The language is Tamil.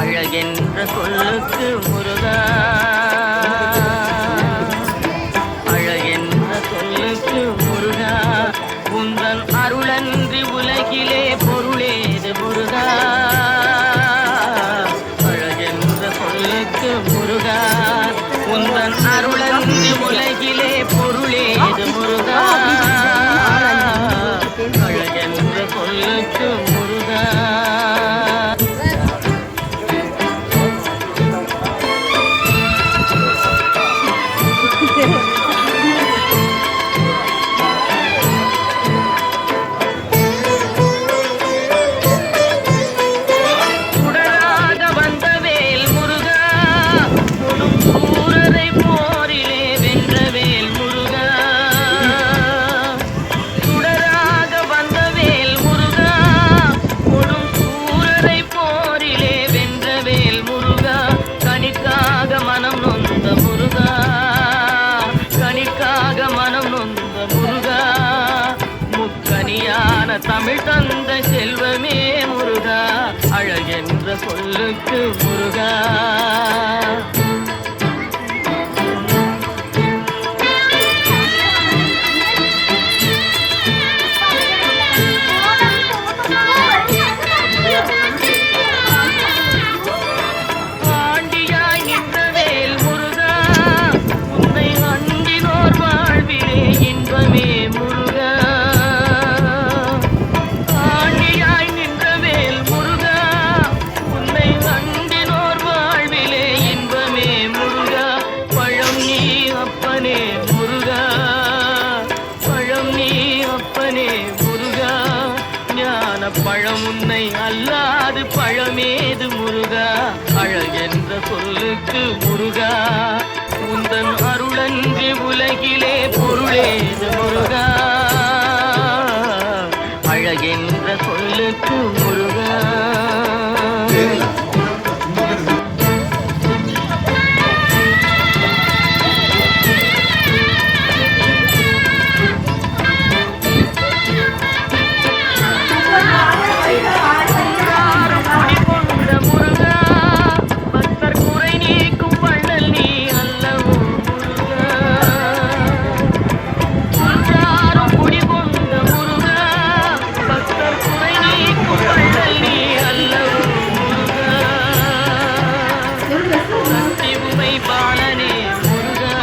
அழகென்ற சொல்லுக்கு முருகா, அழகென்ற சொல்லுக்கு முருகா, உந்தன் அருளன்றி உலகிலே பொருளேது முருகா. அழகென்ற சொல்லுக்கு முருகா, உந்தன் அருளன்றி உலகிலே பொருளேது முருகா. அழகென்ற சொல்லுக்கு முருகா. தமிழ் தந்த செல்வமே முருகா, அழகென்ற சொல்லுக்கு முருகா. ஆண்டியாய் நின்றவேல் முருகா, உன்னை அண்டினோர் வாழ்விலே இன்பமே முருகா. பழம் உன்னை அல்லாது பழமேது முருகா, அழகென்ற சொல்லுக்கு முருகா, உந்தன் அருளன்றி உலகிலே பொருளேது முருகா. அழகென்ற சொல்லுக்கு முருகா. பாலனே முருகா,